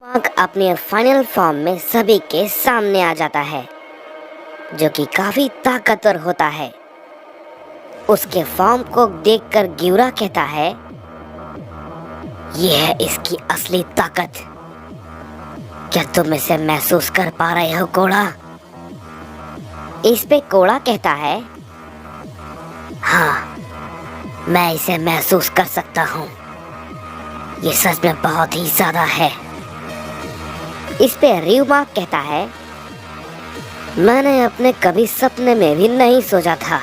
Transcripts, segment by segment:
Mark अपने final form में सभी के सामने आ जाता है, जो कि काफी ताकतवर होता है। उसके फॉर्म को देखकर गियुरा कहता है, यह है इसकी असली ताकत। क्या तुम इसे महसूस कर पा रहे हो कोड़ा? इस पे कोड़ा कहता है, हाँ, मैं इसे महसूस कर सकता हूँ। ये सच में बहुत ही ज्यादा है। इस पे रियुमा कहता है, मैंने अपने कभी सपने में भी नहीं सोचा था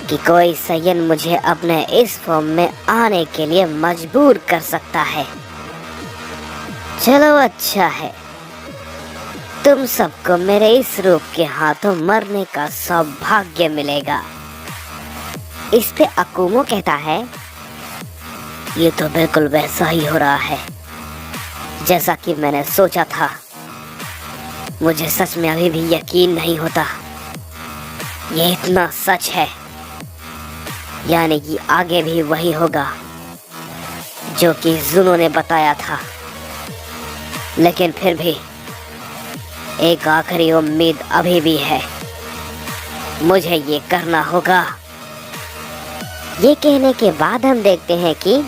कि कोई सैयन मुझे अपने इस फॉर्म में आने के लिए मजबूर कर सकता है। चलो अच्छा है, तुम सबको मेरे इस रूप के हाथों मरने का सौभाग्य मिलेगा। इस पे अकुमो कहता है, ये तो बिल्कुल वैसा ही हो रहा है जैसा कि मैंने सोचा था। मुझे सच में अभी भी यकीन नहीं होता, ये इतना सच है। यानी कि आगे भी वही होगा जो कि जुनो ने बताया था। लेकिन फिर भी एक आखिरी उम्मीद अभी भी है, मुझे ये करना होगा। ये कहने के बाद हम देखते हैं कि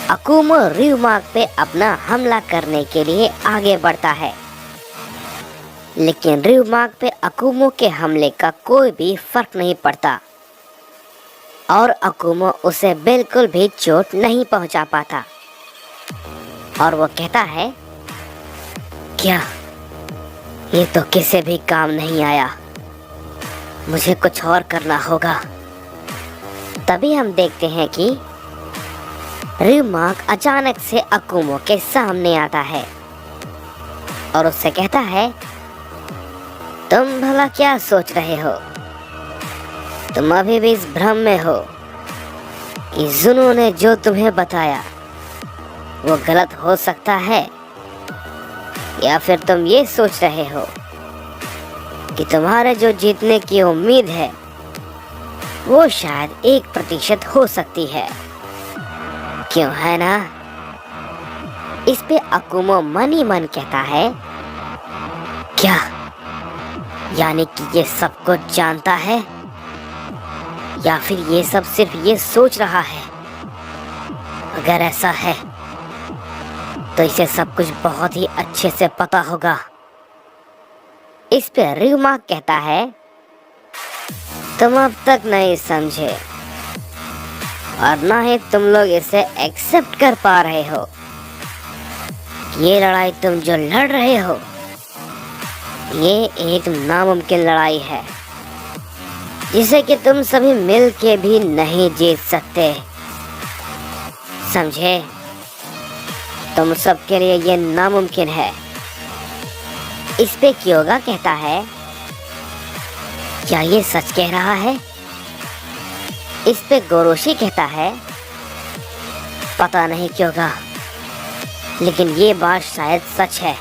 अकुमो रियुमा पे अपना हमला करने के लिए आगे बढ़ता है, लेकिन रियुमा पे अकुमो के हमले का कोई भी फर्क नहीं पड़ता और अकुमो उसे बिल्कुल भी चोट नहीं पहुंचा पाता। और वो कहता है, क्या ये तो किसी भी काम नहीं आया, मुझे कुछ और करना होगा। तभी हम देखते हैं कि रियुमा अचानक से अकुमो के सामने आता है और उससे कहता है, तुम भला क्या सोच रहे हो? तुम अभी भी इस भ्रम में हो कि जुनो ने जो तुम्हें बताया वो गलत हो सकता है, या फिर तुम ये सोच रहे हो कि तुम्हारे जो जीतने की उम्मीद है वो शायद 1% हो सकती है, क्यों है ना? इस पे अकुमो मन ही मन कहता है, क्या यानी कि ये सब कुछ जानता है, या फिर ये सब सिर्फ ये सोच रहा है? अगर ऐसा है तो इसे सब कुछ बहुत ही अच्छे से पता होगा। इस पे रियुमा कहता है, तुम अब तक नहीं समझे और ना ही तुम लोग इसे एक्सेप्ट कर पा रहे हो। ये लड़ाई तुम जो लड़ रहे हो ये एक नामुमकिन लड़ाई है जिसे कि तुम सभी मिल के भी नहीं जीत सकते, समझे? तुम सबके लिए ये नामुमकिन है। इस पे क्योगा कहता है, क्या ये सच कह रहा है? इस पे गोरोशी कहता है, पता नहीं क्योगा, लेकिन ये बात शायद सच है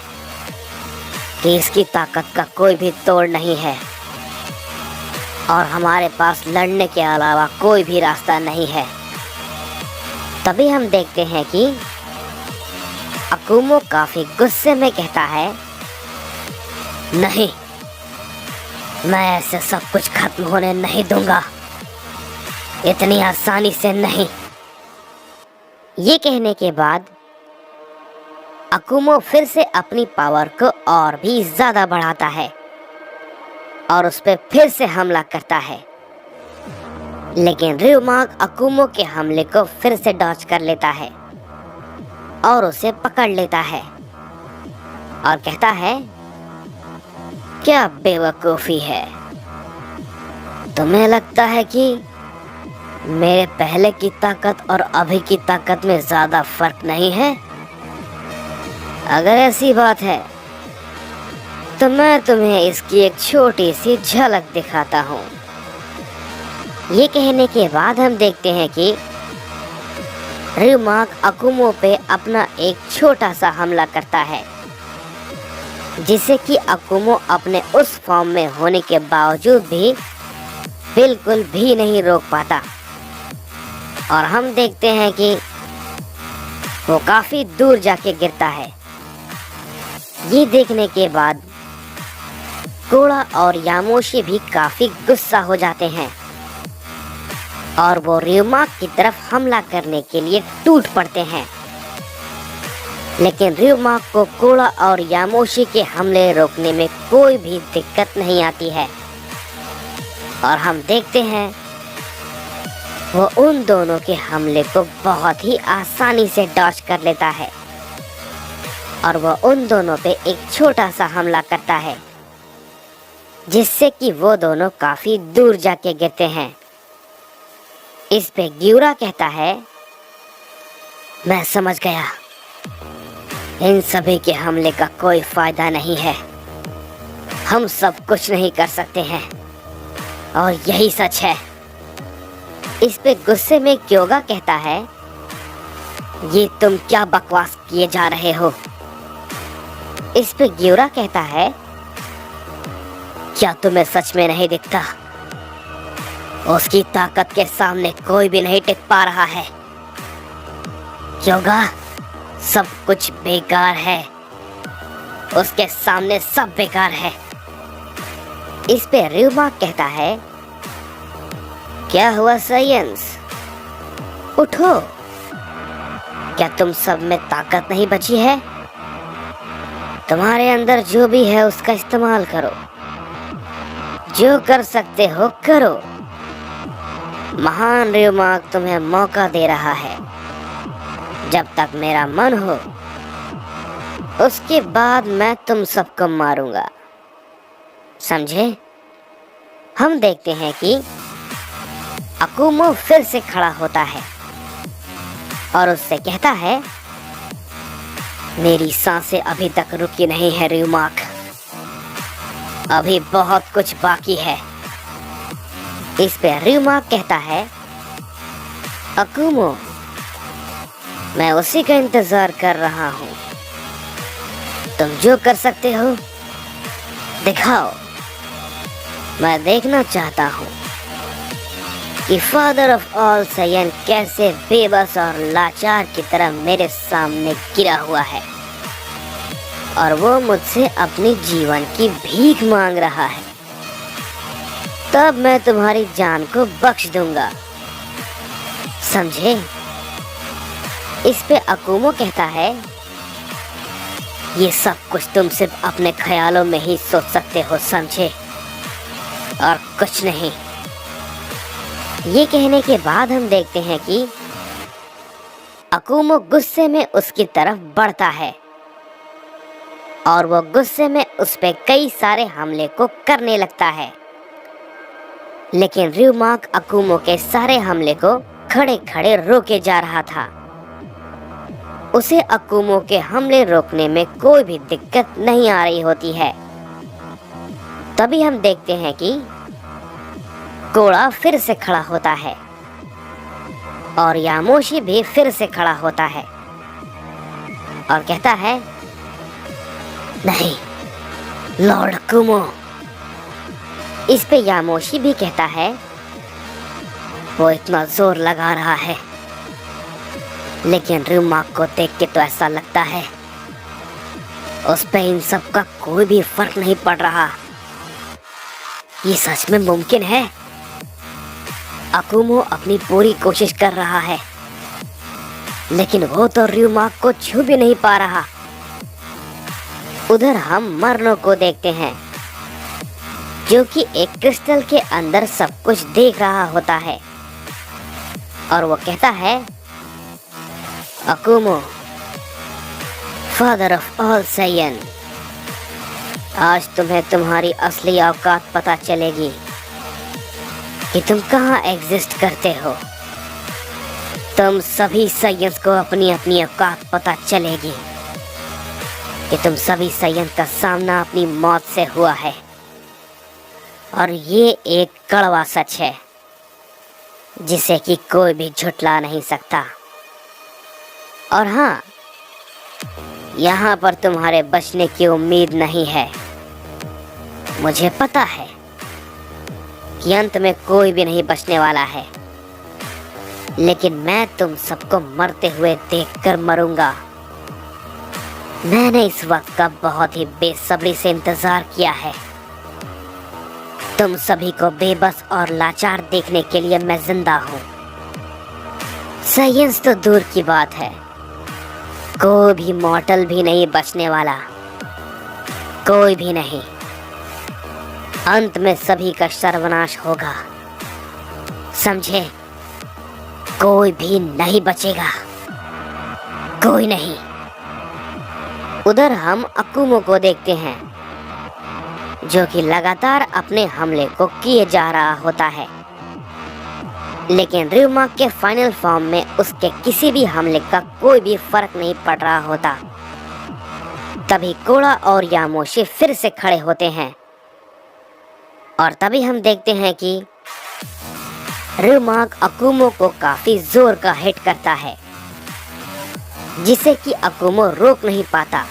कि इसकी ताकत का कोई भी तोड़ नहीं है और हमारे पास लड़ने के अलावा कोई भी रास्ता नहीं है। तभी हम देखते हैं कि अकुमो काफी गुस्से में कहता है, नहीं, मैं ऐसे सब कुछ खत्म होने नहीं दूंगा, इतनी आसानी से नहीं। ये कहने के बाद अकुमो फिर से अपनी पावर को और भी ज्यादा बढ़ाता है और उस पर फिर से हमला करता है, लेकिन रियुमा अकुमो के हमले को फिर से डॉज कर लेता है और उसे पकड़ लेता है और कहता है, क्या बेवकूफी है, तुम्हें लगता है कि मेरे पहले की ताकत और अभी की ताकत में ज्यादा फर्क नहीं है? अगर ऐसी बात है तो मैं तुम्हें इसकी एक छोटी सी झलक दिखाता हूँ। ये कहने के बाद हम देखते हैं कि रियुमा अकुमो पे अपना एक छोटा सा हमला करता है, जिसे कि अकुमो अपने उस फॉर्म में होने के बावजूद भी बिल्कुल भी नहीं रोक पाता। और हम देखते हैं कि वो काफी दूर जाके गिरता है। ये देखने के बाद कोड़ा और यामोशी भी काफी गुस्सा हो जाते हैं और वो र्यूमाक की तरफ हमला करने के लिए टूट पड़ते हैं। लेकिन र्यूमाक को कोड़ा और यामोशी के हमले रोकने में कोई भी दिक्कत नहीं आती है और हम देखते हैं वो उन दोनों के हमले को बहुत ही आसानी से डॉज कर लेता है और वो उन दोनों पे एक छोटा सा हमला करता है जिससे कि वो दोनों काफी दूर जाके गिरते हैं। इस पे ग्यूरा कहता है, मैं समझ गया, इन सभी के हमले का कोई फायदा नहीं है, हम सब कुछ नहीं कर सकते हैं और यही सच है। इस पे गुस्से में क्योगा कहता है, ये तुम क्या बकवास किए जा रहे हो। इस पे ग्यूरा कहता है, क्या तुम्हें सच में नहीं दिखता, उसकी ताकत के सामने कोई भी नहीं टिक पा रहा है। क्योगा, सब कुछ बेकार है, उसके सामने सब बेकार है। इस पे र्यूमाक कहता है, क्या हुआ साइंस, उठो, क्या तुम सब में ताकत नहीं बची है? तुम्हारे अंदर जो भी है उसका इस्तेमाल करो, जो कर सकते हो करो। महान र्यूमाक तुम्हें मौका दे रहा है। जब तक मेरा मन हो उसके बाद मैं तुम सबको मारूंगा, समझे? हम देखते हैं कि अकुमो फिर से खड़ा होता है और उससे कहता है, मेरी सांसें अभी तक रुकी नहीं है र्यूमाक, अभी बहुत कुछ बाकी है। इस पे र्यूमाक कहता है, अकुमो, मैं उसी का इंतजार कर रहा हूँ, तुम जो कर सकते हो दिखाओ। मैं देखना चाहता हूँ कि फादर ऑफ ऑल सैयन कैसे बेबस और लाचार की तरह मेरे सामने गिरा हुआ है और वो मुझसे अपनी जीवन की भीख मांग रहा है। तब मैं तुम्हारी जान को बख्श दूंगा, समझे? इस पे अकुमो कहता है, ये सब कुछ तुम सिर्फ अपने ख्यालों में ही सोच सकते हो, समझे, और कुछ नहीं। ये कहने के बाद हम देखते हैं कि अकुमो गुस्से में उसकी तरफ बढ़ता है और वो गुस्से में उस पे कई सारे हमले को करने लगता है। लेकिन र्यूमाक अकुमो के सारे हमले को खड़े खड़े रोके जा रहा था। उसे अकुमो के हमले रोकने में कोई भी दिक्कत नहीं आ रही होती है। तभी हम देखते हैं कि कोड़ा फिर से खड़ा होता है और यामोशी भी फिर से खड़ा होता है और कहता है, नहीं लॉर्ड अकुमो। इस पे यामोशी भी कहता है, वो इतना जोर लगा रहा है, लेकिन र्यूमाक को देख के तो ऐसा लगता है उस पे इन सब का कोई भी फर्क नहीं पड़ रहा। ये सच में मुमकिन है? अकुमो अपनी पूरी कोशिश कर रहा है, लेकिन वो तो र्यूमाक को छू भी नहीं पा रहा। उधर हम मर्नो को देखते हैं जो कि एक क्रिस्टल के अंदर सब कुछ देख रहा होता है और वो कहता है, अकुमो, फादर ऑफ ऑल सैयन, आज तुम्हें तुम्हारी असली औकात पता चलेगी कि तुम कहाँ एग्जिस्ट करते हो। तुम सभी सैयन्स को अपनी अपनी औकात पता चलेगी कि तुम सभी सैयन का सामना अपनी मौत से हुआ है और ये एक कड़वा सच है जिसे कि कोई भी झुठला नहीं सकता। और हाँ, यहाँ पर तुम्हारे बचने की उम्मीद नहीं है। मुझे पता है कि अंत में कोई भी नहीं बचने वाला है। लेकिन मैं तुम सबको मरते हुए देखकर मरूंगा। मैंने इस वक्त का बहुत ही बेसब्री से इंतजार किया है। तुम सभी को बेबस और लाचार देखने के लिए मैं जिंदा हूँ। साइंस तो दूर की बात है, कोई भी मॉर्टल भी नहीं बचने वाला, कोई भी नहीं। अंत में सभी का सर्वनाश होगा, समझे? कोई भी नहीं बचेगा, कोई नहीं। उधर हम अकुमो को देखते हैं, जो कि लगातार अपने हमले को किए जा रहा होता है, लेकिन ryuma के फाइनल फॉर्म में उसके किसी भी हमले का कोई भी फर्क नहीं पड़ रहा होता। तभी कोड़ा और यामोशी फिर से खड़े होते हैं और तभी हम देखते हैं कि ryuma अकुमो को काफी जोर का हिट करता है, जिसे कि अकुमो रोक नहीं पाता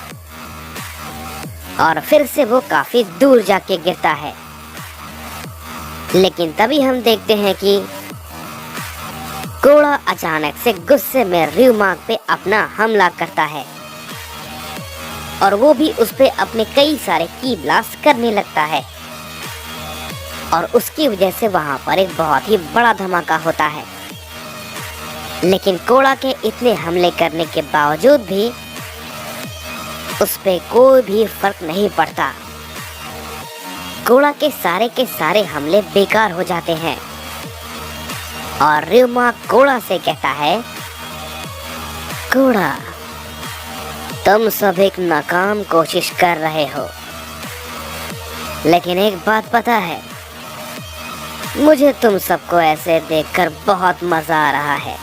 और फिर से वो काफी दूर जाके गिरता है। लेकिन तभी हम देखते हैं कि कोड़ा अचानक से गुस्से में ryuma पे अपना हमला करता है और वो भी उस पे अपने कई सारे की ब्लास्ट करने लगता है और उसकी वजह से वहां पर एक बहुत ही बड़ा धमाका होता है। लेकिन कोड़ा के इतने हमले करने के बावजूद भी उस पे कोई भी फर्क नहीं पड़ता। कोड़ा के सारे हमले बेकार हो जाते हैं और ryuma कोड़ा से कहता है, कोड़ा, तुम सब एक नाकाम कोशिश कर रहे हो, लेकिन एक बात पता है, मुझे तुम सबको ऐसे देखकर बहुत मजा आ रहा है।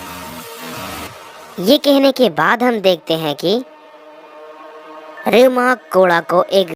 ये कहने के बाद हम देखते हैं कि ryuma कोड़ा को एक